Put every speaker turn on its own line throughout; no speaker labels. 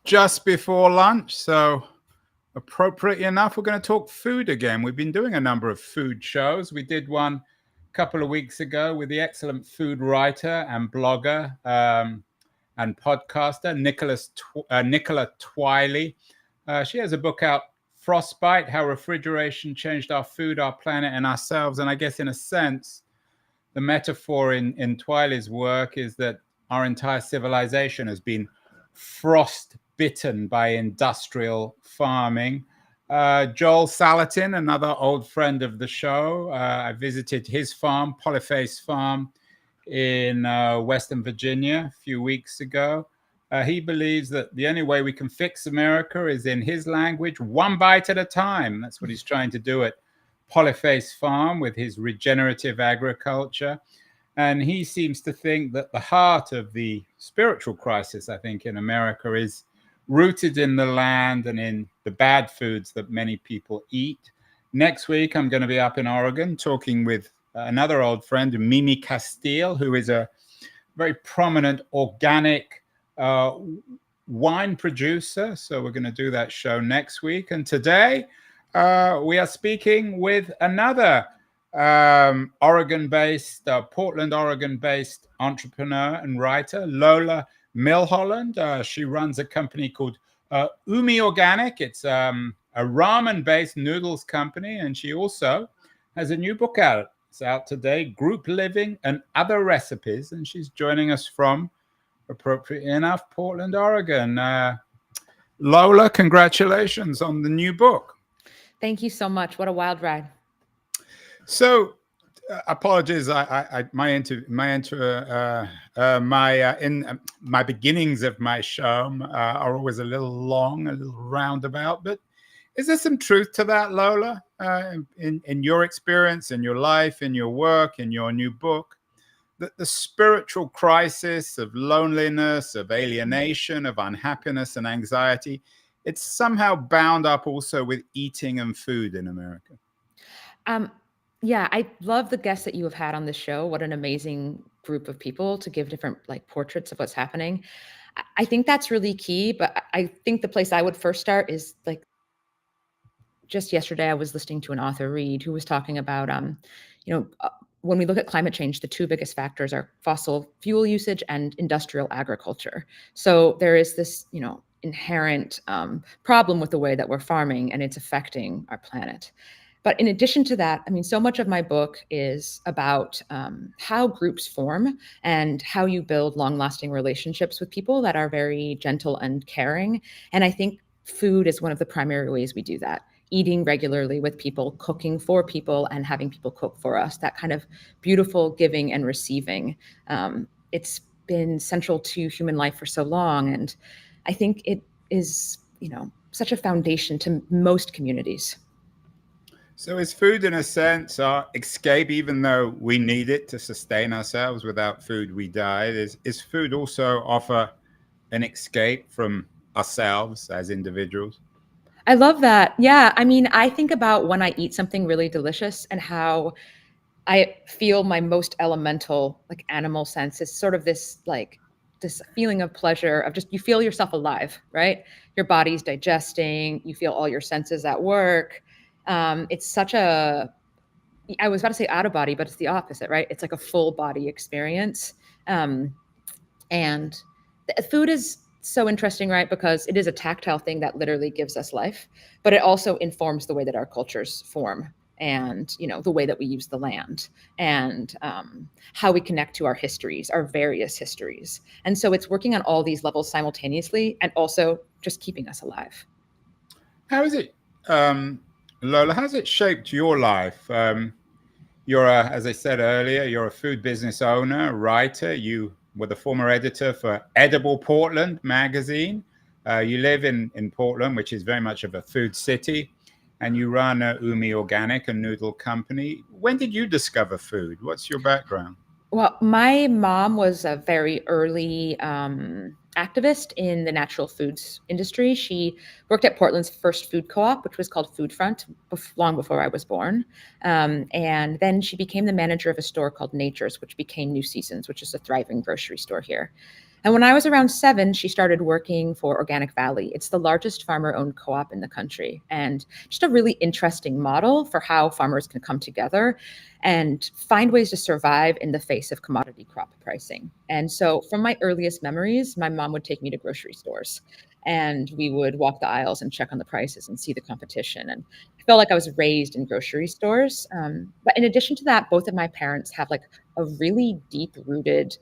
just before lunch, so appropriate enough, we're going to talk food again. We've been doing a number of food shows. We did one a couple of weeks ago with the excellent food writer and blogger and podcaster Nicola Twiley. She has a book out, Frostbite: How Refrigeration Changed Our Food, Our Planet, and Ourselves. And I guess in a sense, the metaphor in Twiley's work is that our entire civilization has been frost bitten by industrial farming. Joel Salatin, another old friend of the show, I visited his farm, Polyface Farm, in Western Virginia a few weeks ago. He believes that the only way we can fix America is, in his language, one bite at a time. That's what he's trying to do at Polyface Farm with his regenerative agriculture. And he seems to think that the heart of the spiritual crisis, I think, in America is rooted in the land and in the bad foods that many people eat. Next week, I'm going to be up in Oregon talking with another old friend, Mimi Castile, who is a very prominent organic wine producer. So we're going to do that show next week. And today we are speaking with another Oregon-based, Portland, Oregon-based entrepreneur and writer, Lola Milholland. She runs a company called Umi Organic. It's a ramen-based noodles company, and she also has a new book out. It's out today, Group Living and Other Recipes, and she's joining us from, appropriate enough, Portland, Oregon. Lola, congratulations on the new book.
Thank you so much. What a wild ride.
So, apologies. My beginnings of my show are always a little long, a little roundabout. But is there some truth to that, Lola? In your experience, in your life, in your work, in your new book, that the spiritual crisis of loneliness, of alienation, of unhappiness and anxiety, it's somehow bound up also with eating and food in America.
Yeah, I love the guests that you have had on this show. What an amazing group of people to give different portraits of what's happening. I think that's really key, but I think the place I would first start is just yesterday I was listening to an author, Reed, who was talking about, when we look at climate change, the two biggest factors are fossil fuel usage and industrial agriculture. So there is this, inherent problem with the way that we're farming, and it's affecting our planet. But in addition to that, so much of my book is about how groups form and how you build long-lasting relationships with people that are very gentle and caring. And I think food is one of the primary ways we do that. Eating regularly with people, cooking for people, and having people cook for us, that kind of beautiful giving and receiving. It's been central to human life for so long. And I think it is, such a foundation to most communities.
So is food, in a sense, our escape, even though we need it to sustain ourselves? Without food, we die. Is food also offer an escape from ourselves as individuals?
I love that. Yeah. I think about when I eat something really delicious and how I feel my most elemental, animal sense is sort of this feeling of pleasure of just, you feel yourself alive, right? Your body's digesting, you feel all your senses at work. It's such I was about to say out of body, but it's the opposite, right? It's like a full body experience. And food is so interesting, right? Because it is a tactile thing that literally gives us life, but it also informs the way that our cultures form and, the way that we use the land and how we connect to our histories, our various histories. And so it's working on all these levels simultaneously and also just keeping us alive.
How is it, Lola, how's it shaped your life? You're as I said earlier, you're a food business owner, a writer. You were the former editor for Edible Portland magazine. You live in Portland, which is very much of a food city, and you run Umi Organic, a noodle company. When did you discover food? What's your background?
Well, my mom was a very early activist in the natural foods industry. She worked at Portland's first food co-op, which was called Food Front, long before I was born. And then she became the manager of a store called Nature's, which became New Seasons, which is a thriving grocery store here. And when I was around 7, she started working for Organic Valley. It's the largest farmer-owned co-op in the country, and just a really interesting model for how farmers can come together and find ways to survive in the face of commodity crop pricing. And so from my earliest memories, my mom would take me to grocery stores, and we would walk the aisles and check on the prices and see the competition. And I felt like I was raised in grocery stores. But in addition to that, both of my parents have like a really deep rooted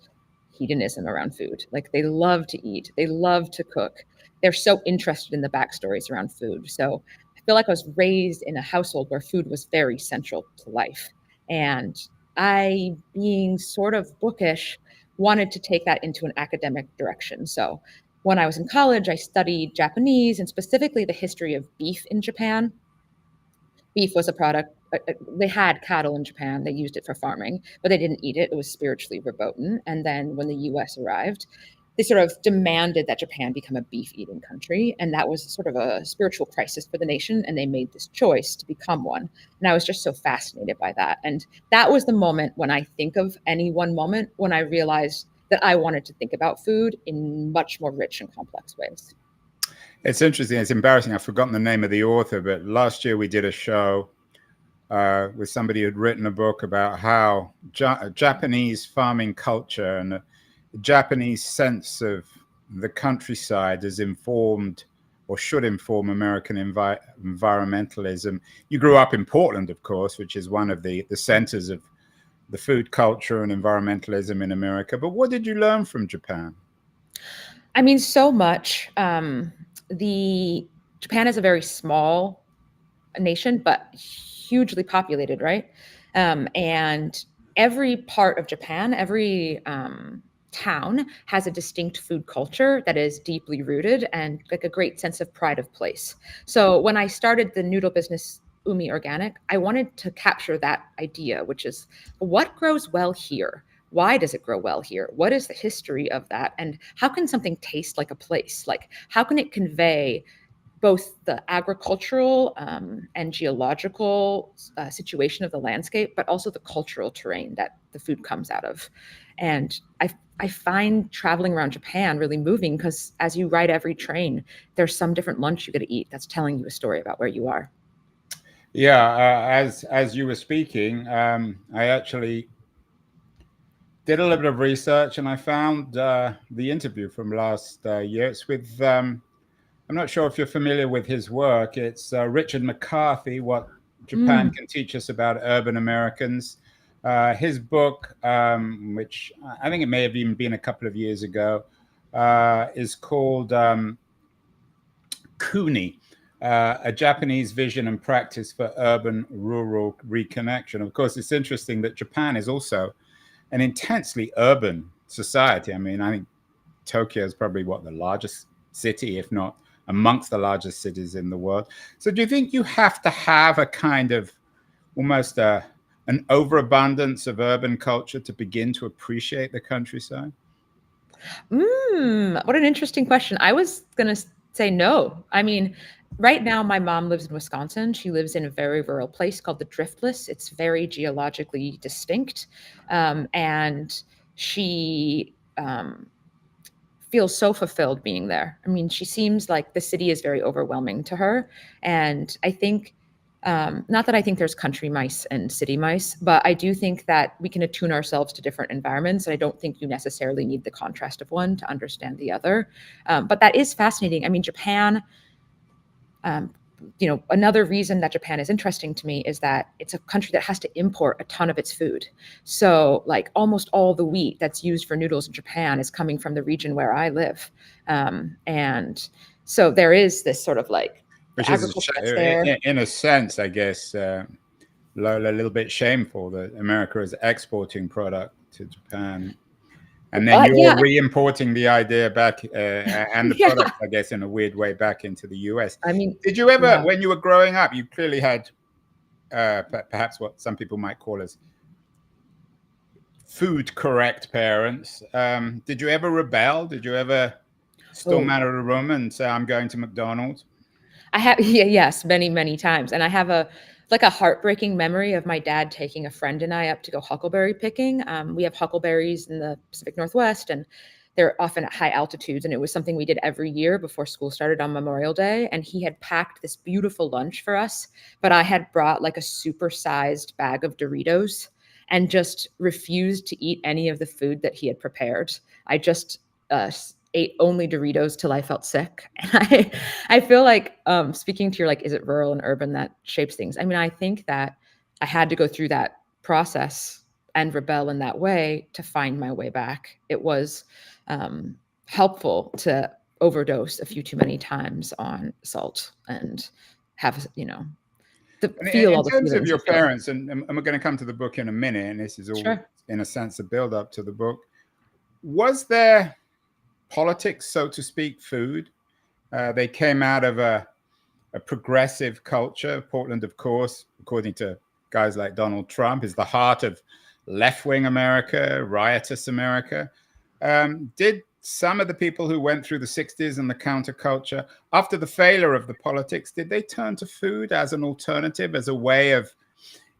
hedonism around food. Like they love to eat, they love to cook. They're so interested in the backstories around food. So I feel like I was raised in a household where food was very central to life. And I, being sort of bookish, wanted to take that into an academic direction. So when I was in college, I studied Japanese and specifically the history of beef in Japan. Beef was a product. They had cattle in Japan. They used it for farming, but they didn't eat it. It was spiritually verboten. And then when the US arrived, they sort of demanded that Japan become a beef eating country. And that was sort of a spiritual crisis for the nation. And they made this choice to become one. And I was just so fascinated by that. And that was the moment when I think of any one moment when I realized that I wanted to think about food in much more rich and complex ways.
It's interesting. It's embarrassing. I've forgotten the name of the author, but last year we did a show with somebody who'd written a book about how Japanese farming culture and the Japanese sense of the countryside is informed or should inform American environmentalism. You grew up in Portland, of course, which is one of the centers of the food culture and environmentalism in America. But what did you learn from Japan?
I mean, so much. Japan is a very small nation, but hugely populated, right? And every part of Japan, every town has a distinct food culture that is deeply rooted and like a great sense of pride of place. So when I started the noodle business Umi Organic, I wanted to capture that idea, which is what grows well here? Why does it grow well here? What is the history of that? And how can something taste like a place? Like, how can it convey both the agricultural and geological situation of the landscape, but also the cultural terrain that the food comes out of? And I find traveling around Japan really moving because as you ride every train, there's some different lunch you get to eat that's telling you a story about where you are.
Yeah, as you were speaking, I actually did a little bit of research and I found the interview from last year. It's with I'm not sure if you're familiar with his work. It's Richard McCarthy, What Japan Can Teach Us About Urban Americans. His book, which I think it may have even been a couple of years ago, is called Kuni, A Japanese Vision and Practice for Urban-Rural Reconnection. Of course, it's interesting that Japan is also an intensely urban society. I mean, I think Tokyo is probably the largest city, if not amongst the largest cities in the world. So do you think you have to have a kind of almost an overabundance of urban culture to begin to appreciate the countryside?
What an interesting question. I was going to say no. I mean, right now, my mom lives in Wisconsin. She lives in a very rural place called the Driftless. It's very geologically distinct. And she feels so fulfilled being there. I mean, she seems like the city is very overwhelming to her. And I think, not that I think there's country mice and city mice, but I do think that we can attune ourselves to different environments. And I don't think you necessarily need the contrast of one to understand the other. But that is fascinating. I mean, Japan, another reason that Japan is interesting to me is that it's a country that has to import a ton of its food. So like almost all the wheat that's used for noodles in Japan is coming from the region where I live. And so there is this sort of like
Which is,
agriculture that's there.
in a sense, I guess, Lola, a little bit shameful that America is exporting product to Japan. And then you're
Yeah.
re-importing the idea back and the
Yeah.
product, I guess, in a weird way back into the US.
I mean,
did you ever,
yeah.
when you were growing up, you clearly had perhaps what some people might call as food correct parents. Did you ever rebel? Did you ever storm out of the room and say, I'm going to McDonald's?
I have, yes, many, many times. And I have a heartbreaking memory of my dad taking a friend and I up to go huckleberry picking. We have huckleberries in the Pacific Northwest, and they're often at high altitudes, and it was something we did every year before school started on Memorial Day. And he had packed this beautiful lunch for us, but I had brought like a super-sized bag of Doritos and just refused to eat any of the food that he had prepared. I just ate only Doritos till I felt sick. And I feel like, speaking to your, like, is it rural and urban that shapes things? I mean, I think that I had to go through that process and rebel in that way to find my way back. It was helpful to overdose a few too many times on salt and have, feel
In
all the
terms of
feelings
your
you feel.
parents, and we're going to come to the book in a minute, and this is all,
Sure.
in a sense, a build up to the book. Was there politics, so to speak, food? They came out of a progressive culture. Portland, of course, according to guys like Donald Trump, is the heart of left-wing America, riotous America. Did some of the people who went through the 60s and the counterculture, after the failure of the politics, did they turn to food as an alternative, as a way of,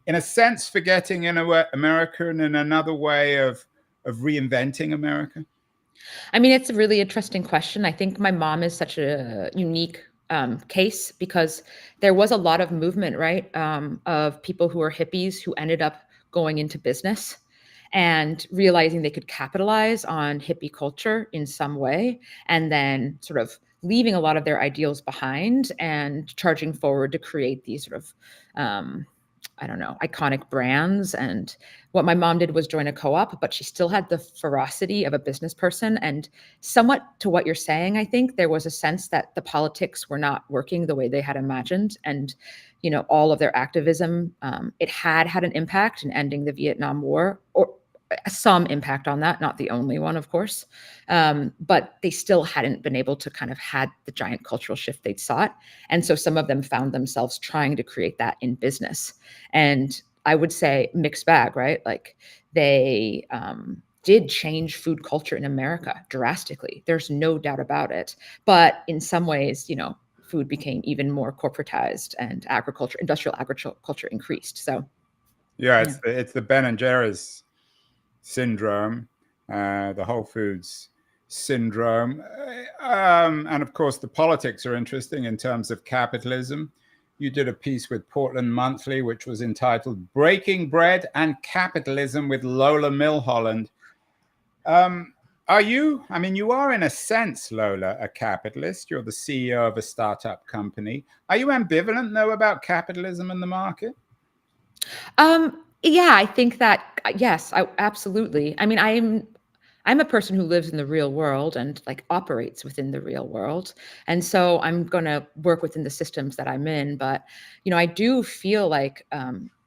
in a sense, forgetting America, and in another way of reinventing America?
I mean, it's a really interesting question. I think my mom is such a unique case because there was a lot of movement, right, of people who were hippies who ended up going into business and realizing they could capitalize on hippie culture in some way, and then sort of leaving a lot of their ideals behind and charging forward to create these sort of I don't know, iconic brands. And what my mom did was join a co-op, but she still had the ferocity of a business person. And somewhat to what you're saying, I think there was a sense that the politics were not working the way they had imagined. And, all of their activism, it had an impact in ending the Vietnam War, or some impact on that, not the only one, of course. But they still hadn't been able to kind of had the giant cultural shift they'd sought. And so some of them found themselves trying to create that in business. And I would say mixed bag, right? Like they did change food culture in America drastically. There's no doubt about it. But in some ways, food became even more corporatized, and industrial agriculture increased. So
Yeah,
yeah.
it's the Ben and Jerry's syndrome, the Whole Foods syndrome, and of course the politics are interesting in terms of capitalism. You did a piece with Portland Monthly, which was entitled "Breaking Bread and Capitalism" with Lola Milholland. Are you? I mean, you are in a sense, Lola, a capitalist. You're the CEO of a startup company. Are you ambivalent, though, about capitalism and the market?
Yeah, I think that yes, absolutely. I mean, I'm a person who lives in the real world and like operates within the real world. And so I'm going to work within the systems that I'm in. But, I do feel like,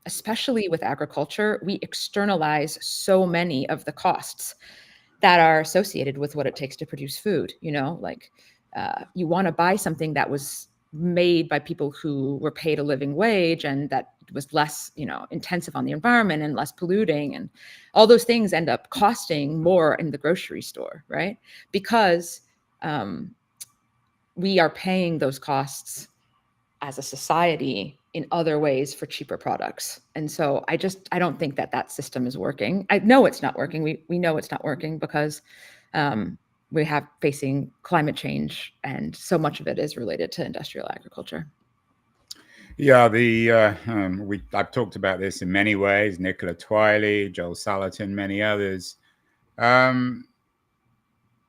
especially with agriculture, we externalize so many of the costs that are associated with what it takes to produce food. Like you want to buy something that was made by people who were paid a living wage and that was less, intensive on the environment and less polluting, and all those things end up costing more in the grocery store, right? Because we are paying those costs as a society in other ways for cheaper products. And so I don't think that system is working. I know it's not working. We know it's not working because we have facing climate change, and so much of it is related to industrial agriculture.
Yeah, I've talked about this in many ways. Nicola Twiley, Joel Salatin, many others.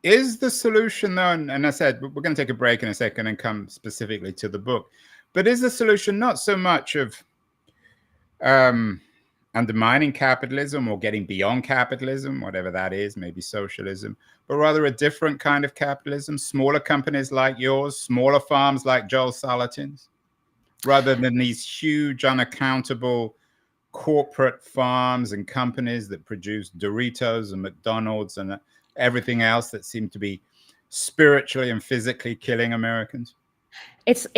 Is the solution, though, and I said we're going to take a break in a second and come specifically to the book, but is the solution not so much of undermining capitalism or getting beyond capitalism, whatever that is, maybe socialism, but rather a different kind of capitalism, smaller companies like yours, smaller farms like Joel Salatin's, rather than these huge, unaccountable corporate farms and companies that produce Doritos and McDonald's and everything else that seem to be spiritually and physically killing Americans?
It's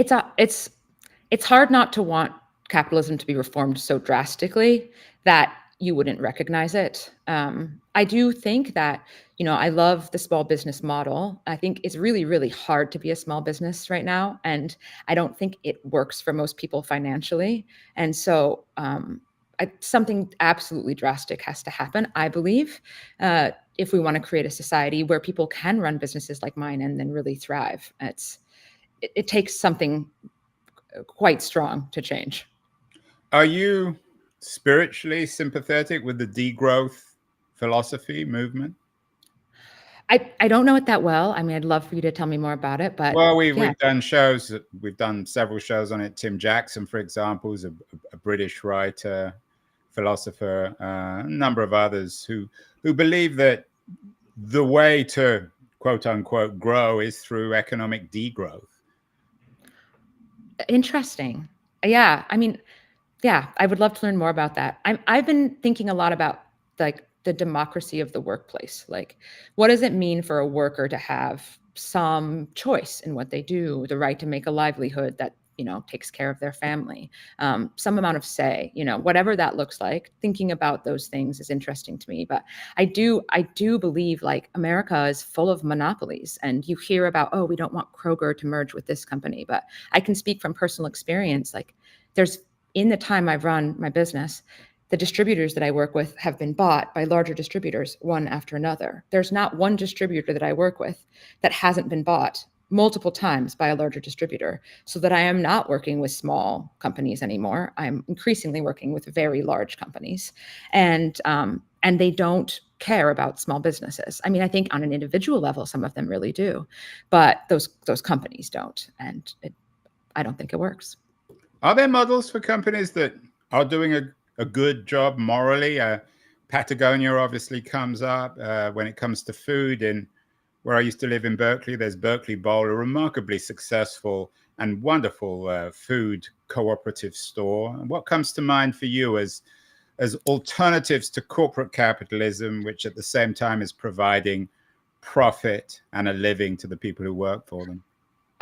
hard not to want capitalism to be reformed so drastically that you wouldn't recognize it. I do think that, I love the small business model. I think it's really, really hard to be a small business right now. And I don't think it works for most people financially. And so something absolutely drastic has to happen, I believe, if we want to create a society where people can run businesses like mine and then really thrive. It takes something quite strong to change.
Are you spiritually sympathetic with the degrowth philosophy movement?
I don't know it that well. I mean, I'd love for you to tell me more about it, but
Well,
yeah.
we've done shows. We've done several shows on it. Tim Jackson, for example, is a British writer, philosopher, a number of others who believe that the way to quote unquote grow is through economic degrowth.
Interesting. Yeah. I mean, yeah, I would love to learn more about that. I've been thinking a lot about like the democracy of the workplace. Like, what does it mean for a worker to have some choice in what they do, the right to make a livelihood that, takes care of their family, some amount of say, whatever that looks like. Thinking about those things is interesting to me. But I do believe like America is full of monopolies, and you hear about, oh, we don't want Kroger to merge with this company. But I can speak from personal experience. Like, in the time I've run my business, the distributors that I work with have been bought by larger distributors, one after another. There's not one distributor that I work with that hasn't been bought multiple times by a larger distributor, so that I am not working with small companies anymore. I'm increasingly working with very large companies, and they don't care about small businesses. I mean, I think on an individual level, some of them really do, but those companies don't, and I don't think it works.
Are there models for companies that are doing a good job morally? Patagonia obviously comes up when it comes to food. In where I used to live in Berkeley, there's Berkeley Bowl, a remarkably successful and wonderful food cooperative store. And what comes to mind for you as alternatives to corporate capitalism, which at the same time is providing profit and a living to the people who work for them?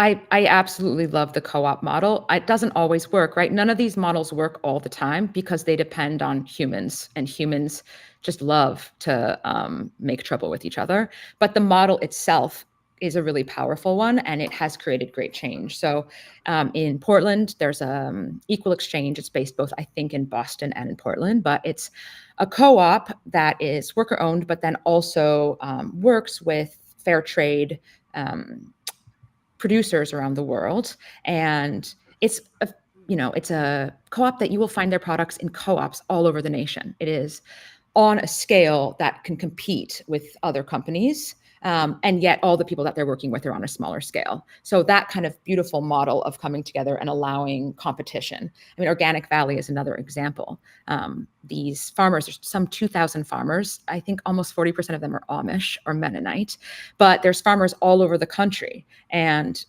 I absolutely love the co-op model. It doesn't always work, right? None of these models work all the time because they depend on humans, and humans just love to make trouble with each other. But the model itself is a really powerful one, and it has created great change. So in Portland, there's Equal Exchange. It's based both, I think, in Boston and in Portland, but it's a co-op that is worker-owned, but then also works with fair trade producers around the world. And it's a co-op that you will find their products in co-ops all over the nation. It is on a scale that can compete with other companies. And yet all the people that they're working with are on a smaller scale. So that kind of beautiful model of coming together and allowing competition. I mean, Organic Valley is another example. These farmers, there's some 2,000 farmers. I think almost 40% of them are Amish or Mennonite, but there's farmers all over the country. And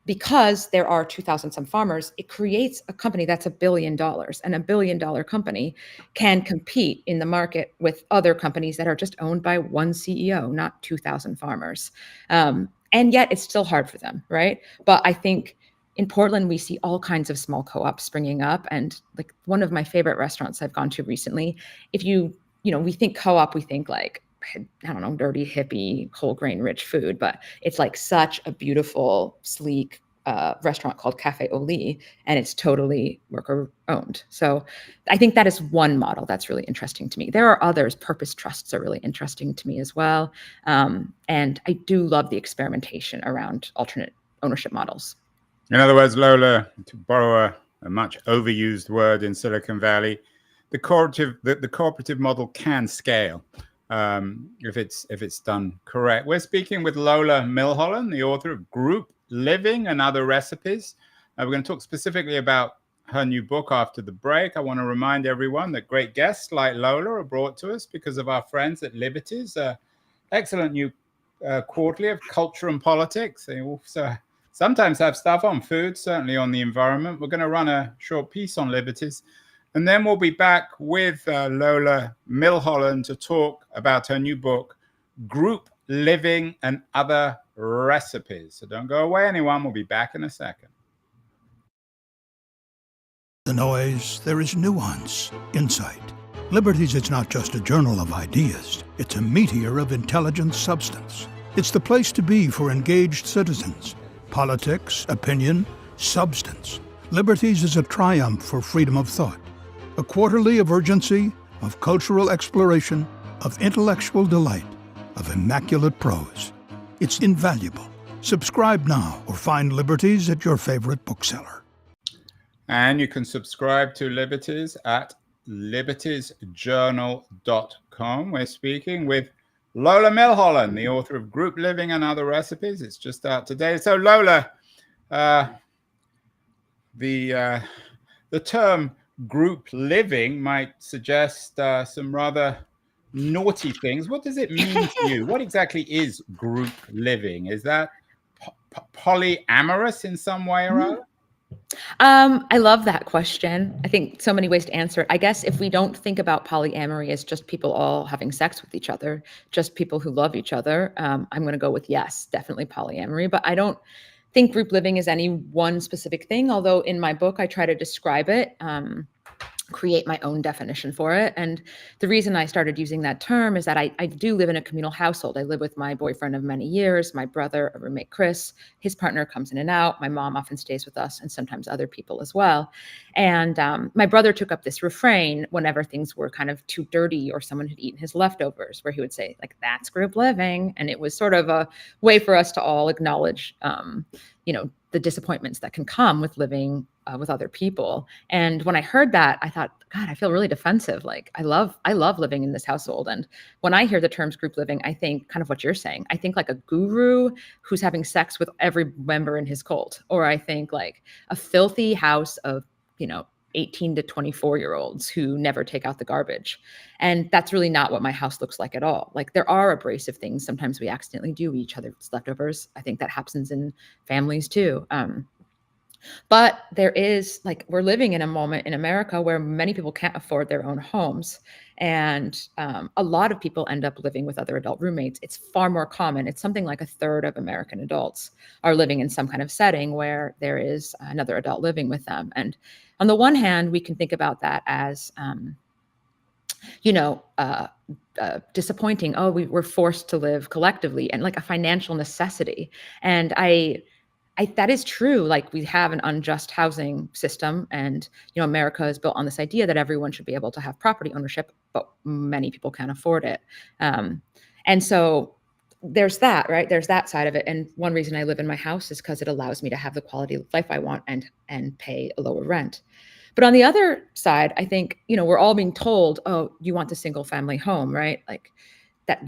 because there are 2,000 some farmers, it creates a company that's $1 billion, and $1 billion company can compete in the market with other companies that are just owned by one CEO, not 2,000 farmers. And yet it's still hard for them, right? But I think in Portland, we see all kinds of small co-ops springing up. And like one of my favorite restaurants I've gone to recently, if we think co-op, we think like, I don't know, dirty, hippie, whole grain rich food, but it's like such a beautiful, sleek restaurant called Cafe Oli, and it's totally worker owned. So I think that is one model that's really interesting to me. There are others. Purpose trusts are really interesting to me as well. And I do love the experimentation around alternate ownership models.
In other words, Lola, to borrow a much overused word in Silicon Valley, the cooperative model can scale. If it's done correct. We're speaking with Lola Milholland, the author of Group Living and Other Recipes. We're going to talk specifically about her new book after the break. I want to remind everyone that great guests like Lola are brought to us because of our friends at Liberties, excellent new quarterly of culture and politics. They also sometimes have stuff on food, certainly on the environment. We're going to run a short piece on Liberties. And then we'll be back with Lola Milholland to talk about her new book, Group Living and Other Recipes. So don't go away, anyone. We'll be back in a second.
The noise, there is nuance, insight. Liberties is not just a journal of ideas. It's a meteor of intelligent substance. It's the place to be for engaged citizens. Politics, opinion, substance. Liberties is a triumph for freedom of thought. A quarterly of urgency, of cultural exploration, of intellectual delight. of immaculate prose. It's invaluable. Subscribe now or find Liberties at your favorite bookseller.
And you can subscribe to Liberties at libertiesjournal.com. We're speaking with Lola Milholland, the author of Group Living and Other Recipes. It's just out today. So Lola, the term group living might suggest some rather naughty things. What does it mean to you? What exactly is group living? Is that polyamorous in some way or other?
I love that question. I think so many ways to answer it. I guess if we don't think about polyamory as just people all having sex with each other, just people who love each other, I'm going to go with yes, definitely polyamory. But I don't think group living is any one specific thing, although in my book, I try to describe it, create my own definition for it. And the reason I started using that term is that I do live in a communal household. I live with my boyfriend of many years, my brother, a roommate, Chris. His partner comes in and out. My mom often stays with us, and sometimes other people as well. And my brother took up this refrain whenever things were kind of too dirty or someone had eaten his leftovers, where he would say, like, that's group living. And it was sort of a way for us to all acknowledge, the disappointments that can come with living with other people. And when I heard that, I thought, God, I feel really defensive. Like I love living in this household. And when I hear the terms group living, I think kind of what you're saying. I think like a guru who's having sex with every member in his cult, or I think like a filthy house of, 18 to 24-year-olds who never take out the garbage. And that's really not what my house looks like at all. Like there are abrasive things. Sometimes we accidentally do each other's leftovers. I think that happens in families too. But there is we're living in a moment in America where many people can't afford their own homes. And a lot of people end up living with other adult roommates. It's far more common. It's something like a third of American adults are living in some kind of setting where there is another adult living with them. And on the one hand, we can think about that as, disappointing. Oh, we're forced to live collectively, and like a financial necessity. And I that is true. Like we have an unjust housing system, and America is built on this idea that everyone should be able to have property ownership, but many people can't afford it. And so there's that, right? There's that side of it. And one reason I live in my house is because it allows me to have the quality of life I want and pay a lower rent. But on the other side, I think, we're all being told, oh, you want the single family home, right? Like that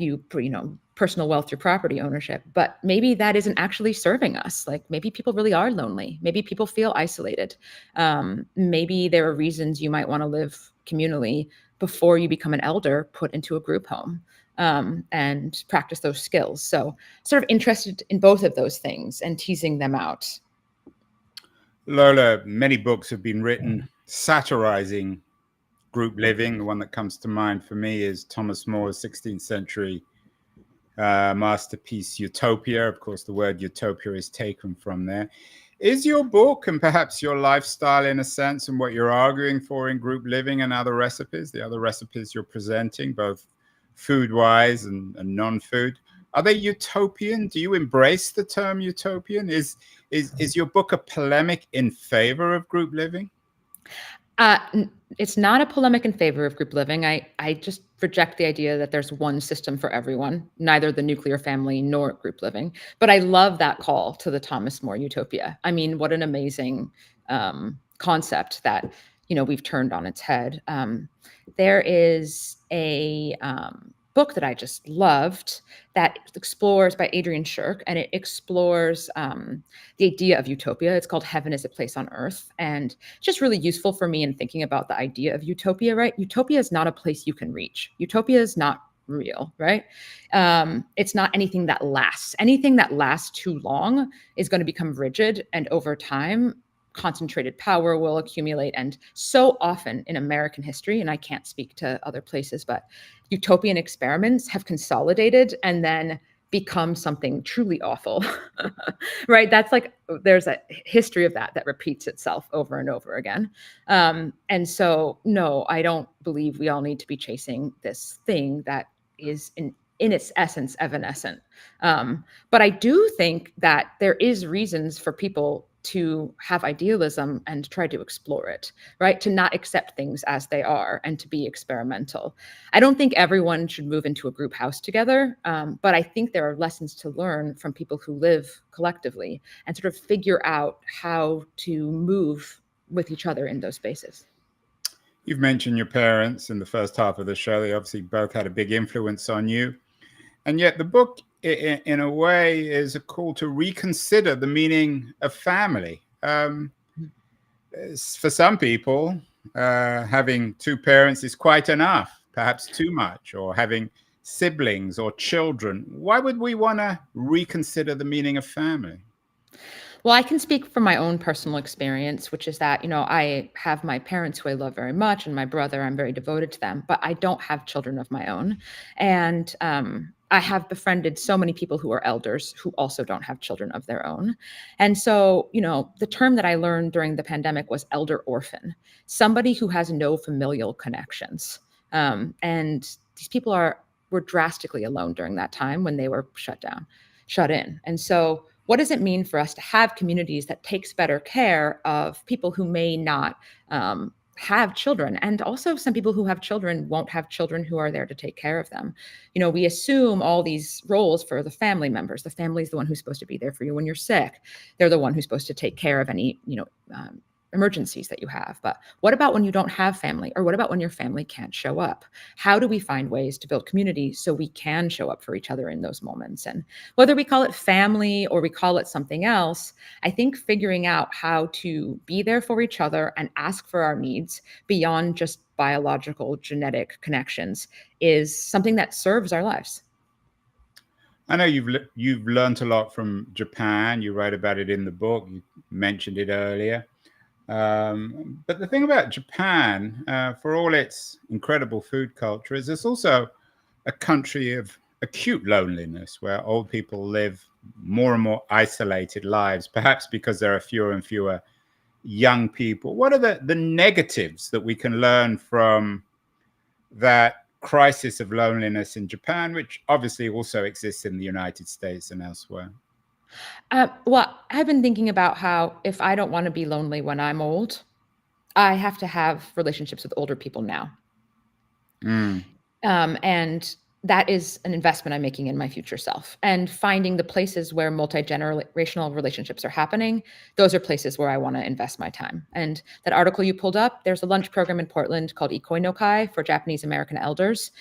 personal wealth through property ownership. But maybe that isn't actually serving us. Like maybe people really are lonely. Maybe people feel isolated. Maybe there are reasons you might want to live communally before you become an elder, put into a group home. And practice those skills. So sort of interested in both of those things and teasing them out.
Lola, many books have been written satirizing group living. The one that comes to mind for me is Thomas More's 16th century masterpiece, Utopia. Of course, the word utopia is taken from there. Is your book and perhaps your lifestyle, in a sense, and what you're arguing for in group living and other recipes, the other recipes you're presenting, both food-wise and non-food, are they utopian? Do you embrace the term utopian? Is your book a polemic in favor of group living?
It's not a polemic in favor of group living. I just reject the idea that there's one system for everyone, neither the nuclear family nor group living. But I love that call to the Thomas More utopia. I mean, what an amazing concept that we've turned on its head. There is a book that I just loved that explores by Adrian Shirk, and it explores the idea of utopia. It's called Heaven is a Place on Earth. And it's just really useful for me in thinking about the idea of utopia, right? Utopia is not a place you can reach. Utopia is not real, right? It's not anything that lasts. Anything that lasts too long is going to become rigid, and over time, concentrated power will accumulate. And so often in American history, and I can't speak to other places, but utopian experiments have consolidated and then become something truly awful, right? That's like, there's a history of that repeats itself over and over again. And so, no, I don't believe we all need to be chasing this thing that is in its essence evanescent. But I do think that there is reasons for people to have idealism and try to explore it, right? To not accept things as they are and to be experimental. I don't think everyone should move into a group house together, but I think there are lessons to learn from people who live collectively and sort of figure out how to move with each other in those spaces.
You've mentioned your parents in the first half of the show. They obviously both had a big influence on you. And yet the book, in a way, is a call to reconsider the meaning of family. For some people, having two parents is quite enough, perhaps too much, or having siblings or children. Why would we want to reconsider the meaning of family?
Well, I can speak from my own personal experience, which is that, I have my parents who I love very much, and my brother, I'm very devoted to them, but I don't have children of my own. And I have befriended so many people who are elders who also don't have children of their own. And so, the term that I learned during the pandemic was elder orphan, somebody who has no familial connections. And these people were drastically alone during that time when they were shut in. And so what does it mean for us to have communities that takes better care of people who may not have children? And also some people who have children won't have children who are there to take care of them. We assume all these roles for the family members. The family is the one who's supposed to be there for you when you're sick. They're the one who's supposed to take care of any, emergencies that you have. But what about when you don't have family? Or what about when your family can't show up? How do we find ways to build community so we can show up for each other in those moments? And whether we call it family or we call it something else, I think figuring out how to be there for each other and ask for our needs beyond just biological genetic connections is something that serves our lives.
I know you've learned a lot from Japan. You write about it in the book. You mentioned it earlier. But the thing about Japan, for all its incredible food culture, is it's also a country of acute loneliness where old people live more and more isolated lives, perhaps because there are fewer and fewer young people. What are the negatives that we can learn from that crisis of loneliness in Japan, which obviously also exists in the United States and elsewhere?
Well, I've been thinking about how if I don't want to be lonely when I'm old, I have to have relationships with older people now. And that is an investment I'm making in my future self. And finding the places where multi-generational relationships are happening, those are places where I want to invest my time. And that article you pulled up, there's a lunch program in Portland called Ikoi no Kai for Japanese American elders.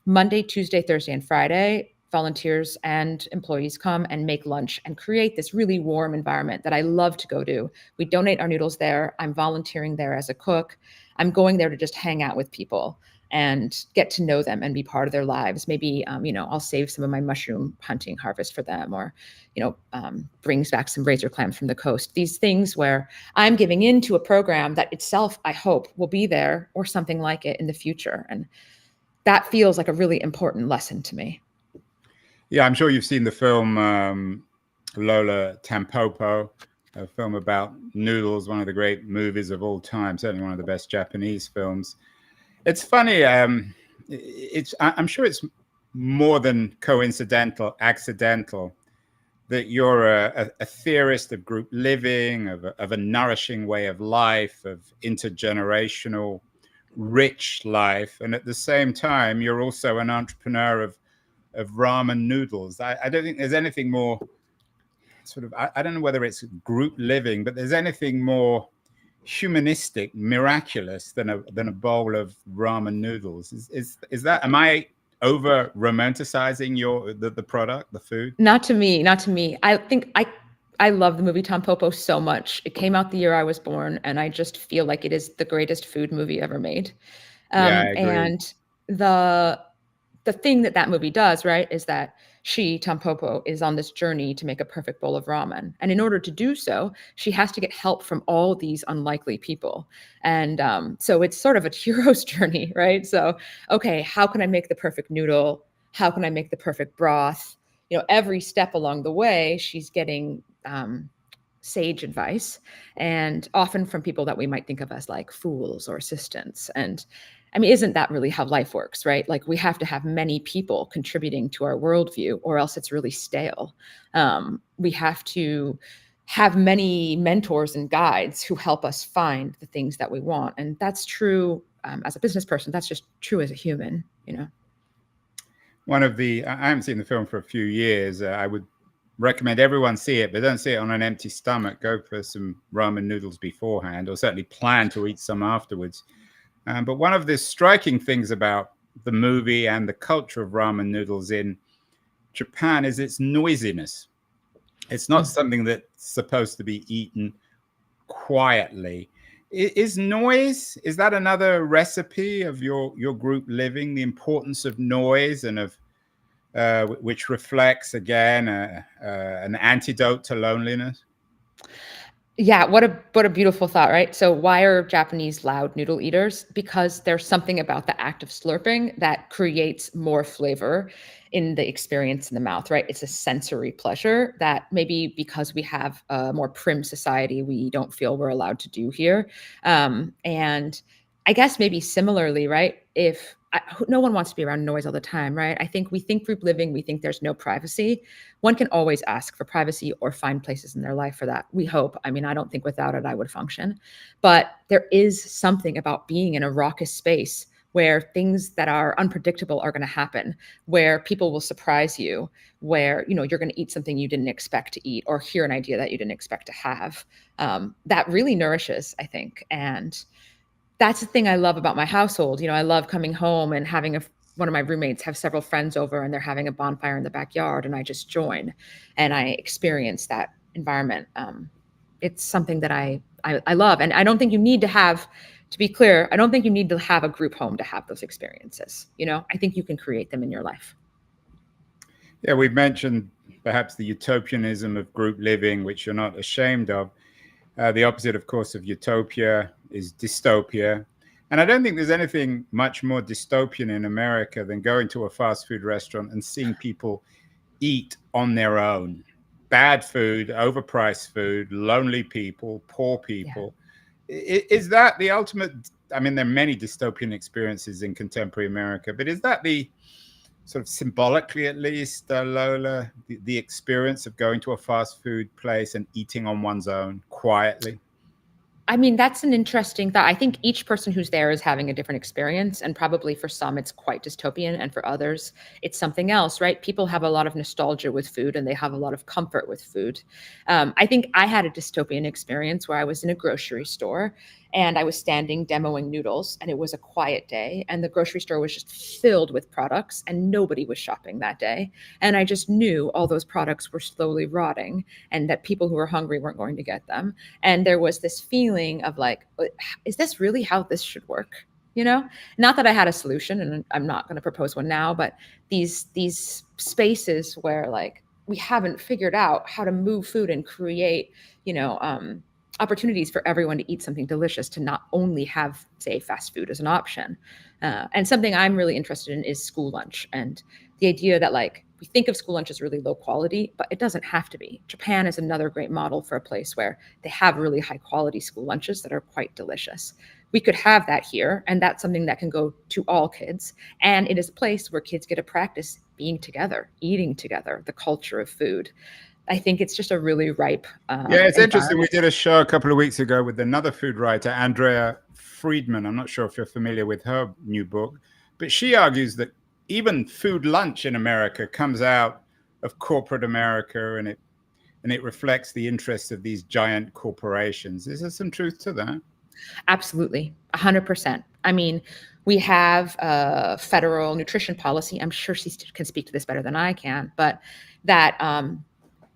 Monday, Tuesday, Thursday, and Friday, volunteers and employees come and make lunch and create this really warm environment that I love to go to. We donate our noodles there. I'm volunteering there as a cook. I'm going there to just hang out with people and get to know them and be part of their lives. Maybe, I'll save some of my mushroom hunting harvest for them, or, brings back some razor clams from the coast. These things where I'm giving into a program that itself, I hope, will be there or something like it in the future. And that feels like a really important lesson to me.
Yeah, I'm sure you've seen the film Lola Tampopo, a film about noodles, one of the great movies of all time, certainly one of the best Japanese films. It's funny. I'm sure it's more than coincidental, accidental, that you're a theorist of group living, of a nourishing way of life, of intergenerational, rich life, and at the same time, you're also an entrepreneur of ramen noodles. I don't think there's anything more sort of, I don't know whether it's group living, but there's anything more humanistic, miraculous than a bowl of ramen noodles. Is that, am I over romanticizing the product, the food?
Not to me. I think I love the movie Tampopo so much. It came out the year I was born, and I just feel like it is the greatest food movie ever made.
Yeah, I agree.
And the thing that movie does, right, is that Tampopo, is on this journey to make a perfect bowl of ramen. And in order to do so, she has to get help from all these unlikely people. And so it's sort of a hero's journey, right? So, okay, how can I make the perfect noodle? How can I make the perfect broth? Every step along the way, she's getting sage advice, and often from people that we might think of as like fools or assistants. And I mean, isn't that really how life works, right? Like we have to have many people contributing to our worldview, or else it's really stale. We have to have many mentors and guides who help us find the things that we want. And that's true as a business person. That's just true as a human, you know.
I haven't seen the film for a few years. I would recommend everyone see it, but don't see it on an empty stomach. Go for some ramen noodles beforehand, or certainly plan to eat some afterwards. But one of the striking things about the movie and the culture of ramen noodles in Japan is its noisiness. It's not something that's supposed to be eaten quietly. Is noise, is that another recipe of your group living, the importance of noise and of which reflects again an antidote to loneliness?
Yeah, what a beautiful thought, right? So why are Japanese loud noodle eaters? Because there's something about the act of slurping that creates more flavor in the experience in the mouth, right? It's a sensory pleasure that maybe because we have a more prim society, we don't feel we're allowed to do here. And I guess maybe similarly, right? No one wants to be around noise all the time, right? I think we think group living, we think there's no privacy. One can always ask for privacy or find places in their life for that. We hope. I mean, I don't think without it I would function. But there is something about being in a raucous space where things that are unpredictable are going to happen, where people will surprise you, where you're going to eat something you didn't expect to eat or hear an idea that you didn't expect to have. That really nourishes, I think. And that's the thing I love about my household. I love coming home and having one of my roommates have several friends over and they're having a bonfire in the backyard and I just join and I experience that environment. It's something that I love. And I don't think you need to be clear, I don't think you need to have a group home to have those experiences. I think you can create them in your life.
Yeah, we've mentioned perhaps the utopianism of group living, which you're not ashamed of. The opposite, of course, of utopia is dystopia. And I don't think there's anything much more dystopian in America than going to a fast food restaurant and seeing people eat on their own. Bad food, overpriced food, lonely people, poor people. Yeah. Is that the ultimate? I mean, there are many dystopian experiences in contemporary America, but is that the sort of symbolically, at least, Lola, the experience of going to a fast food place and eating on one's own quietly?
I mean, that's an interesting thought. I think each person who's there is having a different experience, and probably for some it's quite dystopian, and for others it's something else, right? People have a lot of nostalgia with food, and they have a lot of comfort with food. I think I had a dystopian experience where I was in a grocery store, and I was standing demoing noodles, and it was a quiet day, and the grocery store was just filled with products, and nobody was shopping that day. And I just knew all those products were slowly rotting, and that people who were hungry weren't going to get them. And there was this feeling of like, is this really how this should work? Not that I had a solution, and I'm not going to propose one now, but these spaces where like we haven't figured out how to move food and create, opportunities for everyone to eat something delicious, to not only have, say, fast food as an option. And something I'm really interested in is school lunch, and the idea that like we think of school lunch as really low quality, but it doesn't have to be. Japan is another great model for a place where they have really high quality school lunches that are quite delicious. We could have that here, and that's something that can go to all kids. And it is a place where kids get to practice being together, eating together, the culture of food. I think it's just a really ripe
it's interesting. We did a show a couple of weeks ago with another food writer, Andrea Friedman. I'm not sure if you're familiar with her new book, but she argues that even food lunch in America comes out of corporate America, and it reflects the interests of these giant corporations. Is there some truth to that?
Absolutely, 100%. I mean, we have a federal nutrition policy. I'm sure she can speak to this better than I can, but that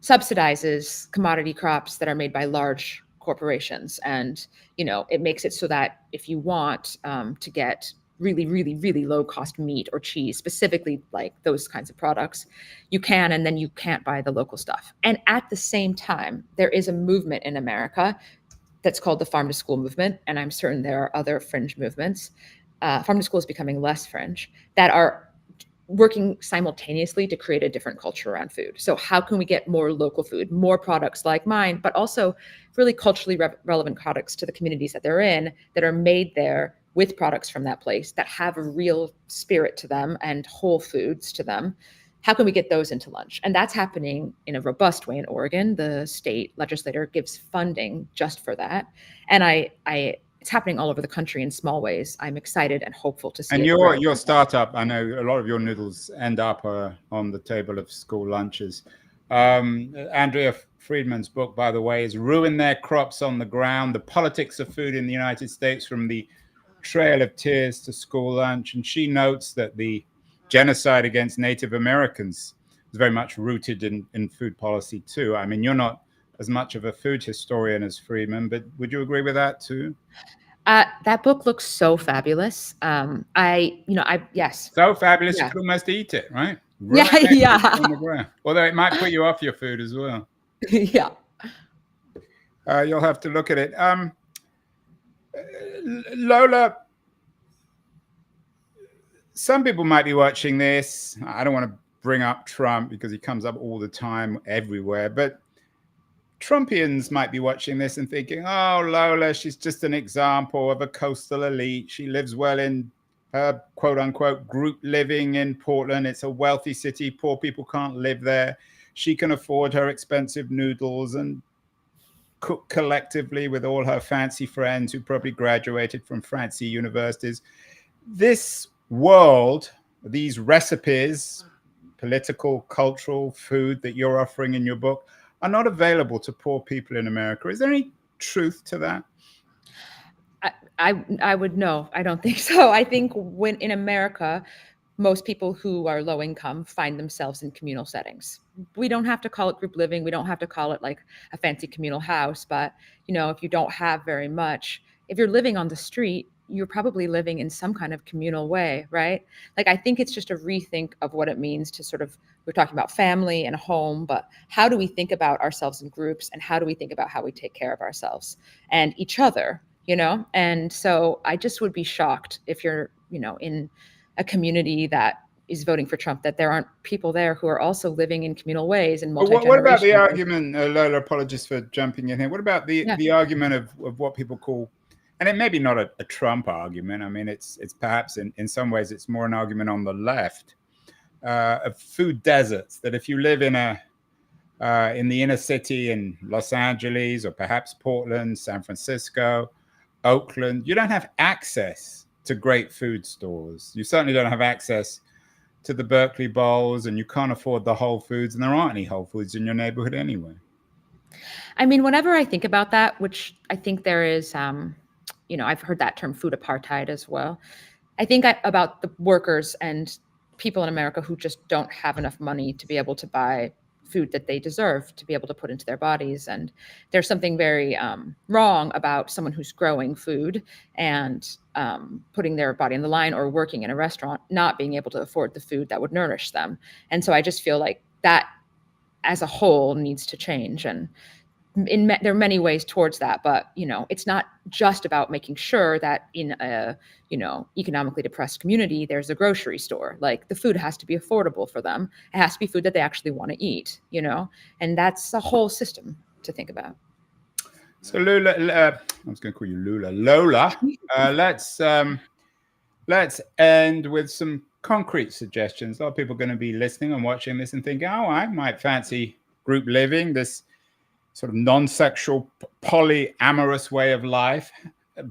subsidizes commodity crops that are made by large corporations. And, it makes it so that if you want to get really, really, really low cost meat or cheese, specifically like those kinds of products, you can, and then you can't buy the local stuff. And at the same time, there is a movement in America that's called the farm to school movement. And I'm certain there are other fringe movements. Farm to school is becoming less fringe, that are working simultaneously to create a different culture around food. So how can we get more local food, more products like mine, but also really culturally relevant products to the communities that they're in, that are made there with products from that place, that have a real spirit to them and whole foods to them. how can we get those into lunch? And that's happening in a robust way in Oregon. The state legislature gives funding just for that. And it's happening all over the country in small ways. I'm excited and hopeful to see
And
it grow.
your startup, I know a lot of your noodles end up on the table of school lunches. Andrea Friedman's book, by the way, is Ruin Their Crops on the Ground, The Politics of Food in the United States from the Trail of Tears to School Lunch. And she notes that the genocide against Native Americans is very much rooted in food policy too. I mean, you're not as much of a food historian as Friedman, but would you agree with that too?
That book looks so fabulous. Yes.
So fabulous,
Yeah.
you could almost eat it, right?
Yeah, yeah.
On the ground. Although it might put you off your food as well.
Yeah.
You'll have to look at it. Lola, some people might be watching this. I don't want to bring up Trump because he comes up all the time everywhere, but Trumpians might be watching this and thinking, oh, Lola, she's just an example of a coastal elite. She lives well in her quote unquote group living in Portland. It's a wealthy city. Poor people can't live there. She can afford her expensive noodles and cook collectively with all her fancy friends who probably graduated from fancy universities. This world, these recipes, political, cultural, food that you're offering in your book are not available to poor people in America. Is there any truth to that?
I would know. I don't think so. I think when in America, most people who are low income find themselves in communal settings. We don't have to call it group living. We don't have to call it like a fancy communal house. But, if you don't have very much, if you're living on the street, you're probably living in some kind of communal way, right? Like, I think it's just a rethink of what it means to sort of, we're talking about family and home, but how do we think about ourselves in groups, and how do we think about how we take care of ourselves and each other, And so I just would be shocked if you're, in a community that is voting for Trump, that there aren't people there who are also living in communal ways and multi-generational.
What about the argument, Lola, apologies for jumping in here. What about the argument of what people call, and it may be not a Trump argument. I mean, it's perhaps in some ways it's more an argument on the left of food deserts. That if you live in the inner city in Los Angeles or perhaps Portland, San Francisco, Oakland, you don't have access to great food stores. You certainly don't have access to the Berkeley Bowls, and you can't afford the Whole Foods, and there aren't any Whole Foods in your neighborhood anyway.
I mean, whenever I think about that, which I think there is, I've heard that term food apartheid as well. I think about the workers and people in America who just don't have enough money to be able to buy food that they deserve to be able to put into their bodies. And there's something very wrong about someone who's growing food and putting their body on the line, or working in a restaurant, not being able to afford the food that would nourish them. And so I just feel like that as a whole needs to change. And there are many ways towards that, but it's not just about making sure that in a economically depressed community there's a grocery store. Like, the food has to be affordable for them. It has to be food that they actually want to eat, and that's a whole system to think about.
So Lola, I was going to call you Lola. Let's end with some concrete suggestions. A lot of people are going to be listening and watching this and thinking, oh, I might fancy group living, this sort of non-sexual, polyamorous way of life,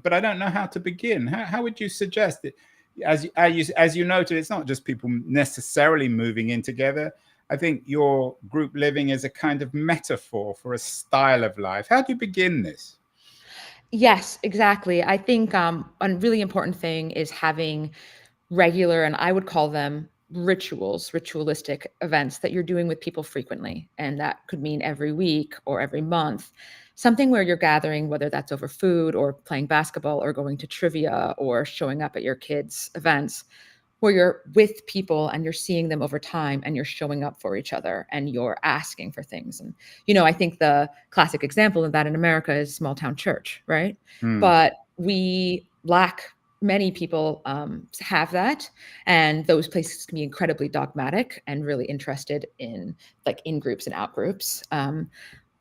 but I don't know how to begin. How would you suggest it? As you noted, it's not just people necessarily moving in together. I think your group living is a kind of metaphor for a style of life. How do you begin this?
Yes, exactly. I think a really important thing is having regular, and I would call them ritualistic events that you're doing with people frequently. And that could mean every week or every month, something where you're gathering, whether that's over food or playing basketball or going to trivia or showing up at your kids' events, where you're with people and you're seeing them over time and you're showing up for each other and you're asking for things. And, I think the classic example of that in America is small town church, right? But we lack, many people have that, and those places can be incredibly dogmatic and really interested in like in groups and out groups.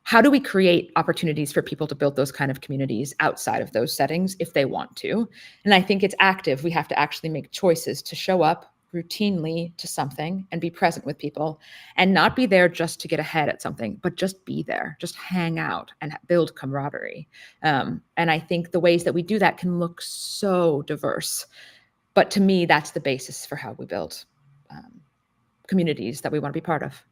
How do we create opportunities for people to build those kind of communities outside of those settings if they want to? And I think it's active. We have to actually make choices to show up routinely to something and be present with people and not be there just to get ahead at something, but just be there, just hang out and build camaraderie. And I think the ways that we do that can look so diverse. But to me, that's the basis for how we build communities that we want to be part of.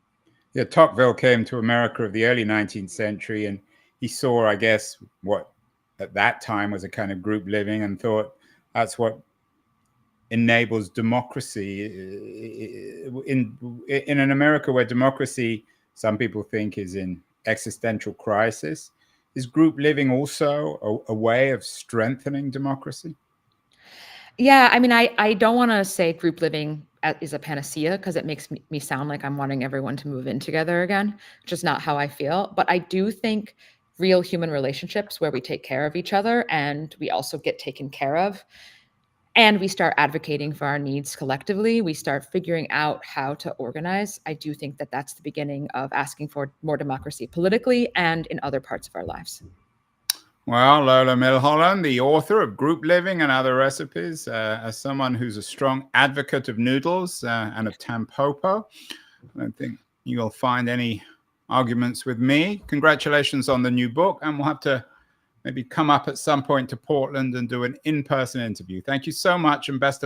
Yeah, Tocqueville came to America of the early 19th century, and he saw, I guess, what at that time was a kind of group living, and thought that's what enables democracy in an America where democracy, some people think, is in existential crisis. Is group living also a way of strengthening democracy?
Yeah, I mean, I don't want to say group living is a panacea, because it makes me sound like I'm wanting everyone to move in together again, which is not how I feel. But I do think real human relationships where we take care of each other and we also get taken care of, and we start advocating for our needs collectively, we start figuring out how to organize. I do think that that's the beginning of asking for more democracy politically and in other parts of our lives.
Well, Lola Milholland, the author of Group Living and Other Recipes, as someone who's a strong advocate of noodles and of Tampopo, I don't think you'll find any arguments with me. Congratulations on the new book, and we'll have to maybe come up at some point to Portland and do an in-person interview. Thank you so much, and best of